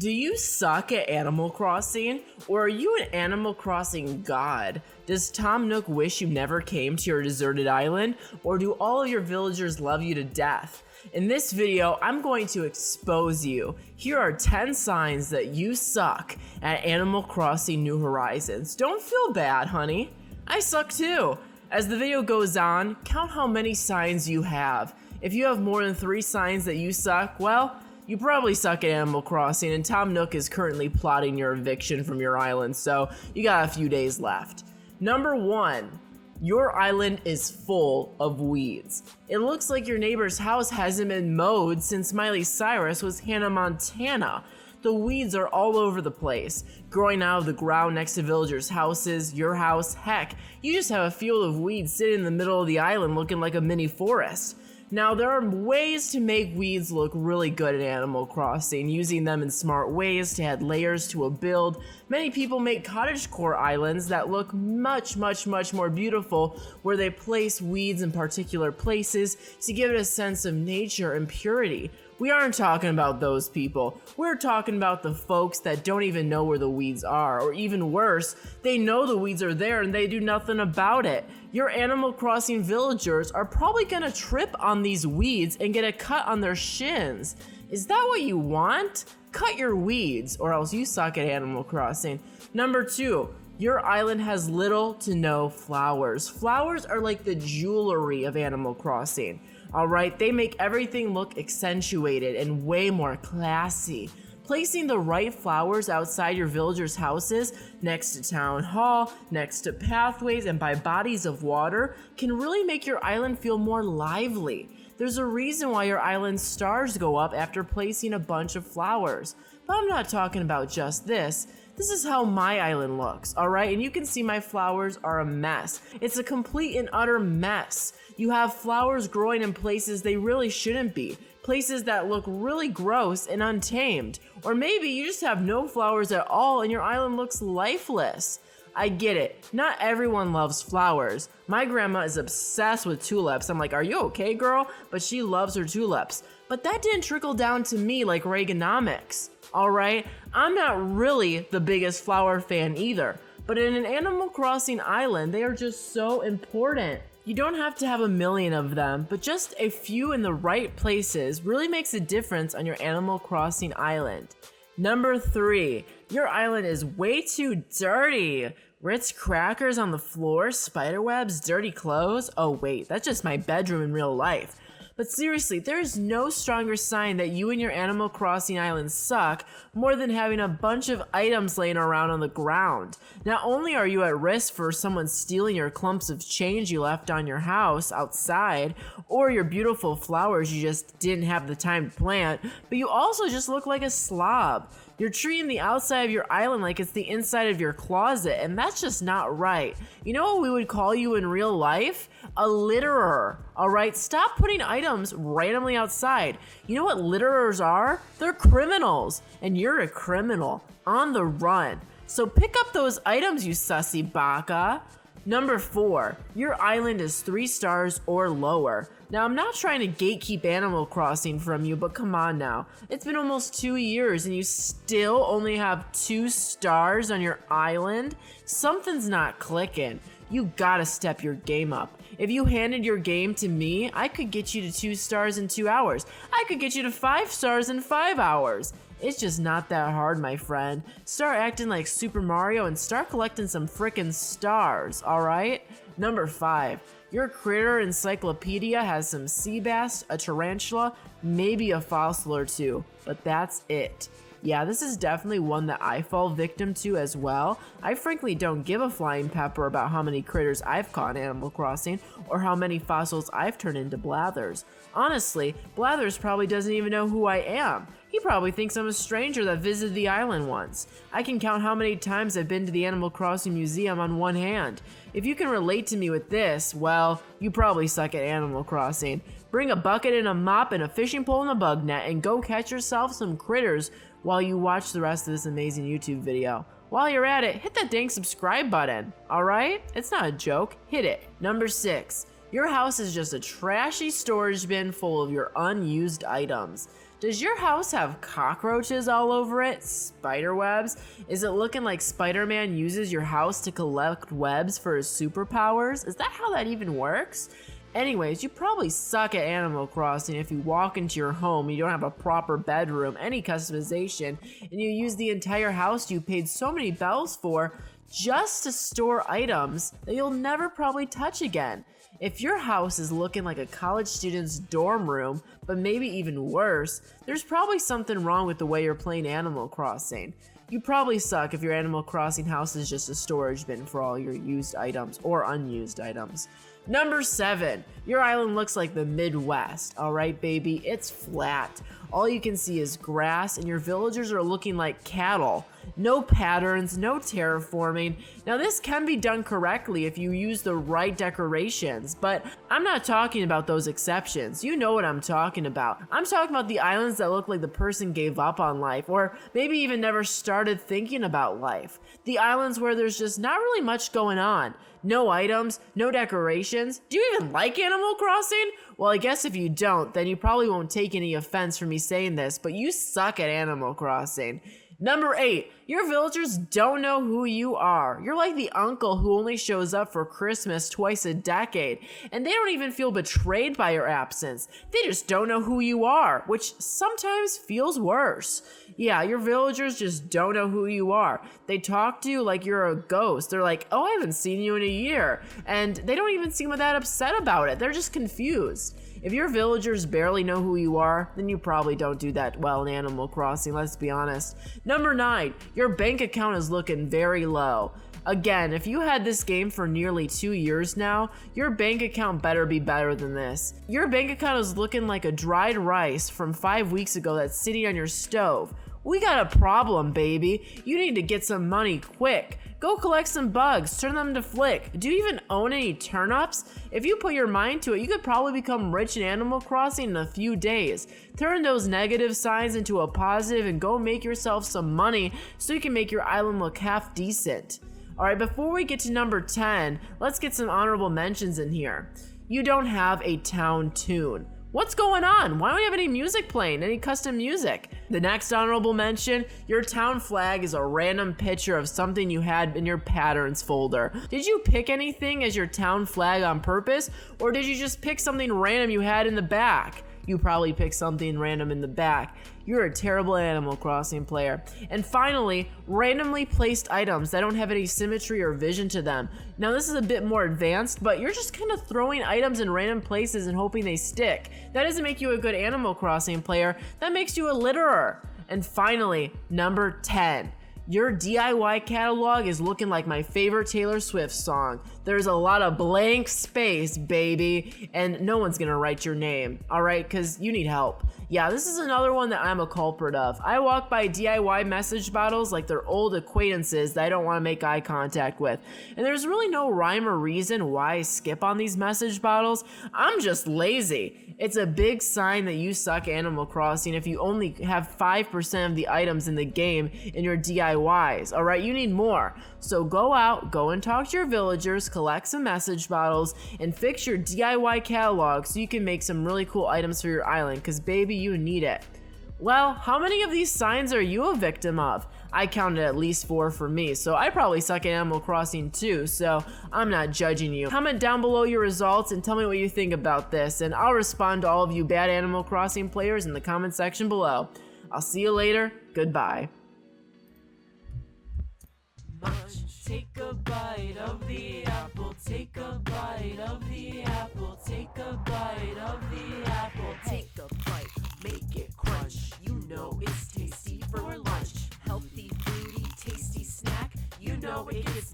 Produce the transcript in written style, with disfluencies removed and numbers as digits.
Do you suck at Animal Crossing? Or are you an Animal Crossing god? Does Tom Nook wish you never came to your deserted island? Or do all of your villagers love you to death? In this video, I'm going to expose you. Here are 10 signs that you suck at Animal Crossing New Horizons. Don't feel bad, honey. I suck too. As the video goes on, count how many signs you have. If you have more than 3 signs that you suck, well, you probably suck at Animal Crossing, and Tom Nook is currently plotting your eviction from your island, so you got a few days left. Number 1, your island is full of weeds. It looks like your neighbor's house hasn't been mowed since Miley Cyrus was Hannah Montana. The weeds are all over the place, growing out of the ground next to villagers' houses, your house, heck, you just have a field of weeds sitting in the middle of the island looking like a mini forest. Now, there are ways to make weeds look really good in Animal Crossing, using them in smart ways to add layers to a build. Many people make cottagecore islands that look much more beautiful, where they place weeds in particular places to give it a sense of nature and purity. We aren't talking about those people. We're talking about the folks that don't even know where the weeds are, or even worse, they know the weeds are there and they do nothing about it. Your Animal Crossing villagers are probably gonna trip on these weeds and get a cut on their shins. Is that what you want? Cut your weeds, or else you suck at Animal Crossing. Number 2, your island has little to no flowers. Flowers are like the jewelry of Animal Crossing. Alright, they make everything look accentuated and way more classy. Placing the right flowers outside your villagers' houses, next to town hall, next to pathways, and by bodies of water can really make your island feel more lively. There's a reason why your island's stars go up after placing a bunch of flowers. But I'm not talking about just this. This is how my island looks, alright? And you can see my flowers are a mess. It's a complete and utter mess. You have flowers growing in places they really shouldn't be. Places that look really gross and untamed. Or maybe you just have no flowers at all and your island looks lifeless. I get it. Not everyone loves flowers. My grandma is obsessed with tulips. I'm like, are you okay, girl? But she loves her tulips. But that didn't trickle down to me like Reaganomics. Alright, I'm not really the biggest flower fan either, but in an Animal Crossing island, they are just so important. You don't have to have a million of them, but just a few in the right places really makes a difference on your Animal Crossing island. Number 3, your island is way too dirty. Ritz crackers on the floor, spiderwebs, dirty clothes. Oh wait, that's just my bedroom in real life. But seriously, there is no stronger sign that you and your Animal Crossing island suck more than having a bunch of items laying around on the ground. Not only are you at risk for someone stealing your clumps of change you left on your house outside, or your beautiful flowers you just didn't have the time to plant, but you also just look like a slob. You're treating the outside of your island like it's the inside of your closet, and that's just not right. You know what we would call you in real life? A litterer, alright? Stop putting items randomly outside. You know what litterers are? They're criminals, and you're a criminal on the run. So pick up those items, you sussy baka. Number 4, your island is 3 stars or lower. Now, I'm not trying to gatekeep Animal Crossing from you, but come on now. It's been almost 2 years and you still only have 2 stars on your island? Something's not clicking. You gotta step your game up. If you handed your game to me, I could get you to 2 stars in 2 hours. I could get you to 5 stars in 5 hours. It's just not that hard, my friend. Start acting like Super Mario and start collecting some frickin' stars, alright? Number 5, your critter encyclopedia has some sea bass, a tarantula, maybe a fossil or 2, but that's it. Yeah, this is definitely one that I fall victim to as well. I frankly don't give a flying pepper about how many critters I've caught in Animal Crossing or how many fossils I've turned into Blathers. Honestly, Blathers probably doesn't even know who I am. He probably thinks I'm a stranger that visited the island once. I can count how many times I've been to the Animal Crossing Museum on one hand. If you can relate to me with this, well, you probably suck at Animal Crossing. Bring a bucket and a mop and a fishing pole and a bug net and go catch yourself some critters while you watch the rest of this amazing YouTube video. While you're at it, hit that dang subscribe button, alright? It's not a joke, hit it. Number 6, your house is just a trashy storage bin full of your unused items. Does your house have cockroaches all over it? Spider webs? Is it looking like Spider-Man uses your house to collect webs for his superpowers? Is that how that even works? Anyways, you probably suck at Animal Crossing if you walk into your home, you don't have a proper bedroom, any customization, and you use the entire house you paid so many bells for just to store items that you'll never probably touch again. If your house is looking like a college student's dorm room, but maybe even worse, there's probably something wrong with the way you're playing Animal Crossing. You probably suck if your Animal Crossing house is just a storage bin for all your used items or unused items. Number 7, your island looks like the Midwest. Alright, baby, it's flat. All you can see is grass, and your villagers are looking like cattle. No patterns, no terraforming. Now, this can be done correctly if you use the right decorations, but I'm not talking about those exceptions. You know what I'm talking about. I'm talking about the islands that look like the person gave up on life, or maybe even never started thinking about life. The islands where there's just not really much going on. No items, no decorations. Do you even like Animal Crossing? Well, I guess if you don't, then you probably won't take any offense for me saying this, but you suck at Animal Crossing. Number 8, your villagers don't know who you are. You're like the uncle who only shows up for Christmas twice a decade, and they don't even feel betrayed by your absence. They just don't know who you are, which sometimes feels worse. Yeah, your villagers just don't know who you are. They talk to you like you're a ghost. They're like, oh, I haven't seen you in a year. And they don't even seem that upset about it. They're just confused. If your villagers barely know who you are, then you probably don't do that well in Animal Crossing, let's be honest. Number 9, your bank account is looking very low. Again, if you had this game for nearly 2 years now, your bank account better be better than this. Your bank account is looking like a dried rice from 5 weeks ago that's sitting on your stove. We got a problem, baby. You need to get some money quick. Go collect some bugs, turn them to flick. Do you even own any turnips? If you put your mind to it, you could probably become rich in Animal Crossing in a few days. Turn those negative signs into a positive and go make yourself some money so you can make your island look half decent. Alright, before we get to number 10, let's get some honorable mentions in here. You don't have a town tune. What's going on? Why don't you have any music playing? Any custom music? The next honorable mention, your town flag is a random picture of something you had in your patterns folder. Did you pick anything as your town flag on purpose, or did you just pick something random you had in the back? You probably picked something random in the back. You're a terrible Animal Crossing player. And finally, randomly placed items that don't have any symmetry or vision to them. Now this is a bit more advanced, but you're just kind of throwing items in random places and hoping they stick. That doesn't make you a good Animal Crossing player, that makes you a litterer. And finally, number 10. Your DIY catalog is looking like my favorite Taylor Swift song. There's a lot of blank space, baby, and no one's gonna write your name, alright? Because you need help. Yeah, this is another one that I'm a culprit of. I walk by DIY message bottles like they're old acquaintances that I don't want to make eye contact with. And there's really no rhyme or reason why I skip on these message bottles. I'm just lazy. It's a big sign that you suck Animal Crossing if you only have 5% of the items in the game in your DIYs, alright? You need more. So go out, go and talk to your villagers, collect some message bottles, and fix your DIY catalog so you can make some really cool items for your island, because baby, you need it. Well, how many of these signs are you a victim of? I counted at least 4 for me, so I probably suck at Animal Crossing too, so I'm not judging you. Comment down below your results and tell me what you think about this, and I'll respond to all of you bad Animal Crossing players in the comment section below. I'll see you later. Goodbye. Take a bite of the apple, take a bite of the apple, take a bite of the apple, take a bite, make it crunch, you know it's tasty for lunch, healthy, fruity, tasty snack, you know it gets